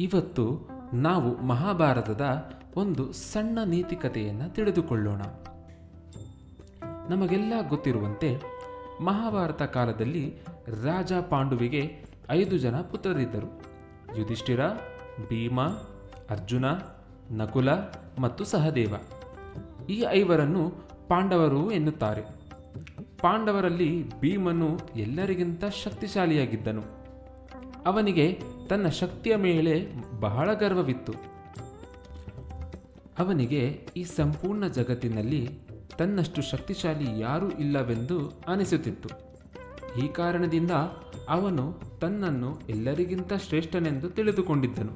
ಇವತ್ತು ನಾವು ಮಹಾಭಾರತದ ಒಂದು ಸಣ್ಣ ನೀತಿಕತೆಯನ್ನು ತಿಳಿದುಕೊಳ್ಳೋಣ. ನಮಗೆಲ್ಲ ಗೊತ್ತಿರುವಂತೆ ಮಹಾಭಾರತ ಕಾಲದಲ್ಲಿ ರಾಜ ಪಾಂಡುವಿಗೆ 5 ಜನ ಪುತ್ರರಿದ್ದರು. ಯುಧಿಷ್ಠಿರ, ಭೀಮ, ಅರ್ಜುನ, ನಕುಲ ಮತ್ತು ಸಹದೇವ. ಈ 5ರನ್ನು ಪಾಂಡವರು ಎನ್ನುತ್ತಾರೆ. ಪಾಂಡವರಲ್ಲಿ ಭೀಮನು ಎಲ್ಲರಿಗಿಂತ ಶಕ್ತಿಶಾಲಿಯಾಗಿದ್ದನು. ಅವನಿಗೆ ತನ್ನ ಶಕ್ತಿಯ ಮೇಲೆ ಬಹಳ ಗರ್ವವಿತ್ತು. ಅವನಿಗೆ ಈ ಸಂಪೂರ್ಣ ಜಗತ್ತಿನಲ್ಲಿ ತನ್ನಷ್ಟು ಶಕ್ತಿಶಾಲಿ ಯಾರೂ ಇಲ್ಲವೆಂದು ಅನಿಸುತ್ತಿತ್ತು. ಈ ಕಾರಣದಿಂದ ಅವನು ತನ್ನನ್ನು ಎಲ್ಲರಿಗಿಂತ ಶ್ರೇಷ್ಠನೆಂದು ತಿಳಿದುಕೊಂಡಿದ್ದನು.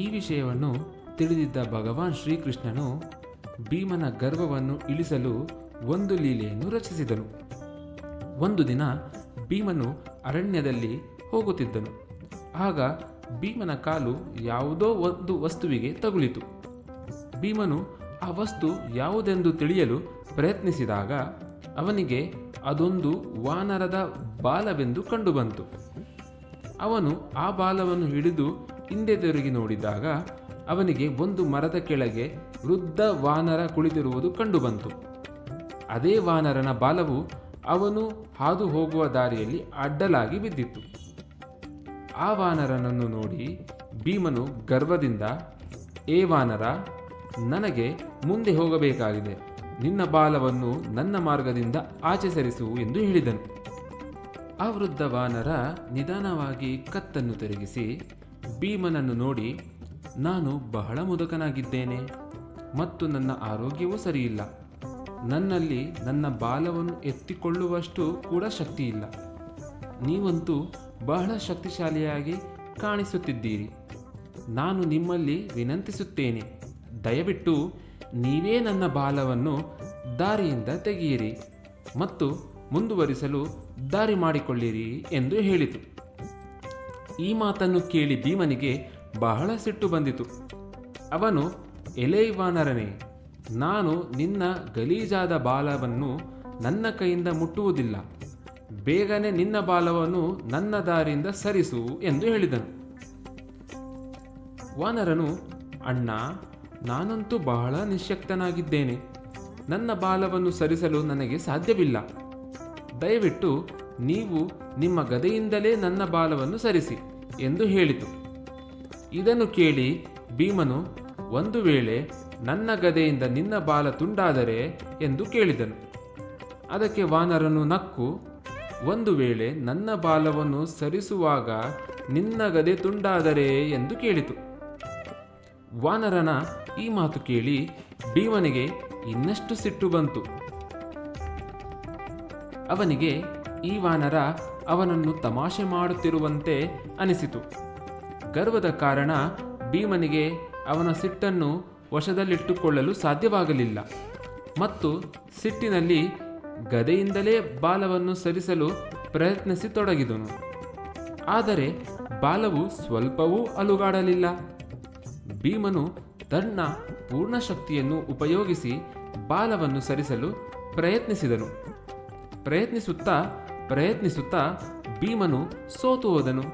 ಈ ವಿಷಯವನ್ನು ತಿಳಿದಿದ್ದ ಭಗವಾನ್ ಶ್ರೀಕೃಷ್ಣನು ಭೀಮನ ಗರ್ವವನ್ನು ಇಳಿಸಲು ಒಂದು ಲೀಲೆಯನ್ನು ರಚಿಸಿದನು. ಒಂದು ದಿನ ಭೀಮನು ಅರಣ್ಯದಲ್ಲಿ ಹೋಗುತ್ತಿದ್ದನು. ಆಗ ಭೀಮನ ಕಾಲು ಯಾವುದೋ ಒಂದು ವಸ್ತುವಿಗೆ ತಗುಲಿತು. ಭೀಮನು ಆ ವಸ್ತು ಯಾವುದೆಂದು ತಿಳಿಯಲು ಪ್ರಯತ್ನಿಸಿದಾಗ ಅವನಿಗೆ ಅದೊಂದು ವಾನರದ ಬಾಲವೆಂದು ಕಂಡುಬಂತು. ಅವನು ಆ ಬಾಲವನ್ನು ಹಿಡಿದು ಹಿಂದೆ ತಿರುಗಿ ನೋಡಿದಾಗ ಅವನಿಗೆ ಒಂದು ಮರದ ಕೆಳಗೆ ವೃದ್ಧ ವಾನರ ಕುಳಿತಿರುವುದು ಕಂಡುಬಂತು. ಅದೇ ವಾನರನ ಬಾಲವು ಅವನು ಹಾದು ಹೋಗುವ ದಾರಿಯಲ್ಲಿ ಅಡ್ಡಲಾಗಿ ಬಿದ್ದಿತ್ತು. ಆ ವಾನರನನ್ನು ನೋಡಿ ಭೀಮನು ಗರ್ವದಿಂದ, ಏ ವಾನರ, ನನಗೆ ಮುಂದೆ ಹೋಗಬೇಕಾಗಿದೆ, ನಿನ್ನ ಬಾಲವನ್ನು ನನ್ನ ಮಾರ್ಗದಿಂದ ಆಚೆ ಸರಿಸು ಎಂದು ಹೇಳಿದನು. ಆ ವೃದ್ಧ ವಾನರ ನಿಧಾನವಾಗಿ ಕತ್ತನ್ನು ತಿರುಗಿಸಿ ಭೀಮನನ್ನು ನೋಡಿ, ನಾನು ಬಹಳ ಮುದುಕನಾಗಿದ್ದೇನೆ ಮತ್ತು ನನ್ನ ಆರೋಗ್ಯವೂ ಸರಿಯಿಲ್ಲ. ನನ್ನಲ್ಲಿ ನನ್ನ ಬಾಲವನ್ನು ಎತ್ತಿಕೊಳ್ಳುವಷ್ಟು ಕೂಡ ಶಕ್ತಿ ಇಲ್ಲ. ನೀವಂತೂ ಬಹಳ ಶಕ್ತಿಶಾಲಿಯಾಗಿ ಕಾಣಿಸುತ್ತಿದ್ದೀರಿ. ನಾನು ನಿಮ್ಮಲ್ಲಿ ವಿನಂತಿಸುತ್ತೇನೆ, ದಯವಿಟ್ಟು ನೀವೇ ನನ್ನ ಬಾಲವನ್ನು ದಾರಿಯಿಂದ ತೆಗೆಯಿರಿ ಮತ್ತು ಮುಂದುವರಿಸಲು ದಾರಿ ಮಾಡಿಕೊಳ್ಳಿರಿ ಎಂದು ಹೇಳಿತು. ಈ ಮಾತನ್ನು ಕೇಳಿ ಭೀಮನಿಗೆ ಬಹಳ ಸಿಟ್ಟು ಬಂದಿತು. ಅವನು, ಎಲೈ ವಾನರನೇ, ನಾನು ನಿನ್ನ ಗಲೀಜಾದ ಬಾಲವನ್ನು ನನ್ನ ಕೈಯಿಂದ ಮುಟ್ಟುವುದಿಲ್ಲ. ಬೇಗನೆ ನಿನ್ನ ಬಾಲವನ್ನು ನನ್ನ ದಾರಿಯಿಂದ ಸರಿಸು ಎಂದು ಹೇಳಿದನು. ವಾನರನು, ಅಣ್ಣ, ನಾನಂತೂ ಬಹಳ ನಿಶ್ಶಕ್ತನಾಗಿದ್ದೇನೆ. ನನ್ನ ಬಾಲವನ್ನು ಸರಿಸಲು ನನಗೆ ಸಾಧ್ಯವಿಲ್ಲ. ದಯವಿಟ್ಟು ನೀವು ನಿಮ್ಮ ಗದೆಯಿಂದಲೇ ನನ್ನ ಬಾಲವನ್ನು ಸರಿಸಿ ಎಂದು ಹೇಳಿತು. ಇದನ್ನು ಕೇಳಿ ಭೀಮನು, ಒಂದು ವೇಳೆ ನನ್ನ ಗದೆಯಿಂದ ನಿನ್ನ ಬಾಲ ತುಂಡಾದರೆ ಎಂದು ಕೇಳಿದನು. ಅದಕ್ಕೆ ವಾನರನು ನಕ್ಕು, ಒಂದು ವೇಳೆ ನನ್ನ ಬಾಲವನ್ನು ಸರಿಸುವಾಗ ನಿನ್ನ ಗದೆ ತುಂಡಾದರೆ ಎಂದು ಕೇಳಿತು. ವಾನರನ ಈ ಮಾತು ಕೇಳಿ ಭೀಮನಿಗೆ ಇನ್ನಷ್ಟು ಸಿಟ್ಟು ಬಂತು. ಅವನಿಗೆ ಈ ವಾನರ ಅವನನ್ನು ತಮಾಷೆ ಮಾಡುತ್ತಿರುವಂತೆ ಅನಿಸಿತು. ಗರ್ವದ ಕಾರಣ ಭೀಮನಿಗೆ ಅವನ ಸಿಟ್ಟನ್ನು ವಶದಲ್ಲಿಟ್ಟುಕೊಳ್ಳಲು ಸಾಧ್ಯವಾಗಲಿಲ್ಲ ಮತ್ತು ಸಿಟ್ಟಿನಲ್ಲಿ ಗದೆಯಿಂದಲೇ ಬಾಲವನ್ನು ಸರಿಸಲು ಪ್ರಯತ್ನಿಸತೊಡಗಿದನು. ಆದರೆ ಬಾಲವು ಸ್ವಲ್ಪವೂ ಅಲುಗಾಡಲಿಲ್ಲ. ಭೀಮನು ತನ್ನ ಪೂರ್ಣ ಶಕ್ತಿಯನ್ನು ಉಪಯೋಗಿಸಿ ಬಾಲವನ್ನು ಸರಿಸಲು ಪ್ರಯತ್ನಿಸಿದನು. ಪ್ರಯತ್ನಿಸುತ್ತಾ ಭೀಮನು ಸೋತು ಹೋದನು.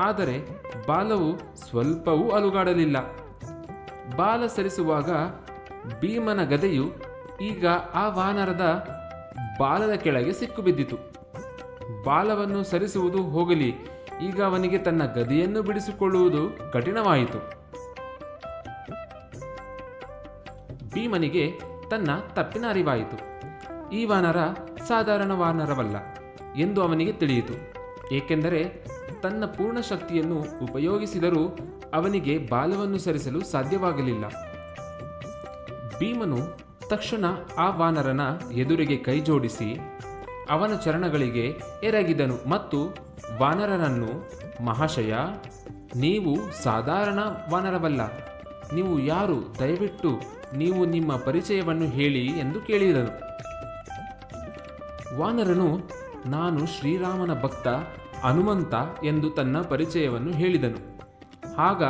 ಆದರೆ ಬಾಲವು ಸ್ವಲ್ಪವೂ ಅಲುಗಾಡಲಿಲ್ಲ. ಬಾಲ ಸರಿಸುವಾಗ ಭೀಮನ ಗದೆಯು ಈಗ ಆ ವಾನರದ ಬಾಲದ ಕೆಳಗೆ ಸಿಕ್ಕಿಬಿದ್ದಿತು. ಬಾಲವನ್ನು ಸರಿಸುವುದು ಹೋಗಲಿ, ಈಗ ಅವನಿಗೆ ತನ್ನ ಗದೆಯನ್ನು ಬಿಡಿಸಿಕೊಳ್ಳುವುದು ಕಠಿಣವಾಯಿತು. ಭೀಮನಿಗೆ ತನ್ನ ತಪ್ಪಿನ ಅರಿವಾಯಿತು. ಈ ವಾನರ ಸಾಧಾರಣ ವಾನರವಲ್ಲ ಎಂದು ಅವನಿಗೆ ತಿಳಿಯಿತು. ಏಕೆಂದರೆ ತನ್ನ ಪೂರ್ಣ ಶಕ್ತಿಯನ್ನು ಉಪಯೋಗಿಸಿದರೂ ಅವನಿಗೆ ಬಾಲವನ್ನು ಸರಿಸಲು ಸಾಧ್ಯವಾಗಲಿಲ್ಲ. ಭೀಮನು ತಕ್ಷಣ ಆ ವಾನರನ ಎದುರಿಗೆ ಕೈ ಜೋಡಿಸಿ ಅವನ ಚರಣಗಳಿಗೆ ಎರಗಿದನು ಮತ್ತು ವಾನರನನ್ನು, ಮಹಾಶಯ, ನೀವು ಸಾಧಾರಣ ವಾನರವಲ್ಲ. ನೀವು ಯಾರು? ದಯವಿಟ್ಟು ನೀವು ನಿಮ್ಮ ಪರಿಚಯವನ್ನು ಹೇಳಿ ಎಂದು ಕೇಳಿದನು. ವಾನರನು, ನಾನು ಶ್ರೀರಾಮನ ಭಕ್ತ ಹನುಮಂತ ಎಂದು ತನ್ನ ಪರಿಚಯವನ್ನು ಹೇಳಿದನು. ಆಗ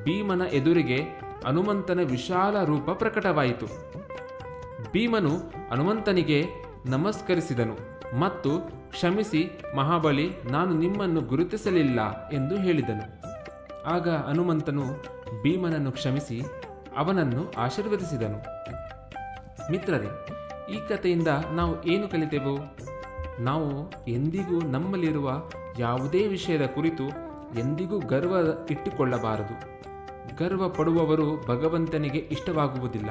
ಭೀಮನ ಎದುರಿಗೆ ಹನುಮಂತನ ವಿಶಾಲ ರೂಪ ಪ್ರಕಟವಾಯಿತು. ಭೀಮನು ಹನುಮಂತನಿಗೆ ನಮಸ್ಕರಿಸಿದನು ಮತ್ತು ಕ್ಷಮಿಸಿ ಮಹಾಬಲಿ, ನಾನು ನಿಮ್ಮನ್ನು ಗುರುತಿಸಲಿಲ್ಲ ಎಂದು ಹೇಳಿದನು. ಆಗ ಹನುಮಂತನು ಭೀಮನನ್ನು ಕ್ಷಮಿಸಿ ಅವನನ್ನು ಆಶೀರ್ವದಿಸಿದನು. ಮಿತ್ರರೇ, ಈ ಕಥೆಯಿಂದ ನಾವು ಏನು ಕಲಿತೆವು? ನಾವು ಎಂದಿಗೂ ನಮ್ಮಲ್ಲಿರುವ ಯಾವುದೇ ವಿಷಯದ ಕುರಿತು ಎಂದಿಗೂ ಗರ್ವ ಇಟ್ಟುಕೊಳ್ಳಬಾರದು. ಗರ್ವ ಪಡುವವರು ಭಗವಂತನಿಗೆ ಇಷ್ಟವಾಗುವುದಿಲ್ಲ.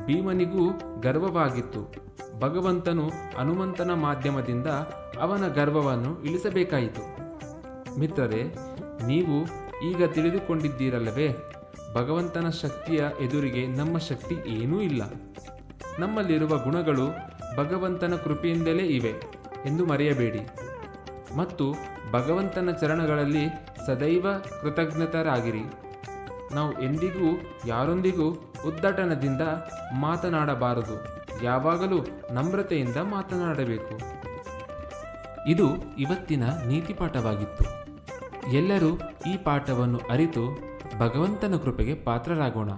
ಭೀಮನಿಗೂ ಗರ್ವವಾಗಿತ್ತು. ಭಗವಂತನು ಹನುಮಂತನ ಮಾಧ್ಯಮದಿಂದ ಅವನ ಗರ್ವವನ್ನು ಇಳಿಸಬೇಕಾಯಿತು. ಮಿತ್ರರೇ, ನೀವು ಈಗ ತಿಳಿದುಕೊಂಡಿದ್ದೀರಲ್ಲವೇ, ಭಗವಂತನ ಶಕ್ತಿಯ ಎದುರಿಗೆ ನಮ್ಮ ಶಕ್ತಿ ಏನೂ ಇಲ್ಲ. ನಮ್ಮಲ್ಲಿರುವ ಗುಣಗಳು ಭಗವಂತನ ಕೃಪೆಯಿಂದಲೇ ಇವೆ ಎಂದು ಮರೆಯಬೇಡಿ. ಮತ್ತು ಭಗವಂತನ ಚರಣಗಳಲ್ಲಿ ಸದೈವ ಕೃತಜ್ಞತರಾಗಿರಿ. ನಾವು ಎಂದಿಗೂ ಯಾರೊಂದಿಗೂ ಉದ್ದಟನದಿಂದ ಮಾತನಾಡಬಾರದು. ಯಾವಾಗಲೂ ನಮ್ರತೆಯಿಂದ ಮಾತನಾಡಬೇಕು. ಇದು ಇವತ್ತಿನ ನೀತಿ ಪಾಠವಾಗಿತ್ತು. ಎಲ್ಲರೂ ಈ ಪಾಠವನ್ನು ಅರಿತು ಭಗವಂತನ ಕೃಪೆಗೆ ಪಾತ್ರರಾಗೋಣ.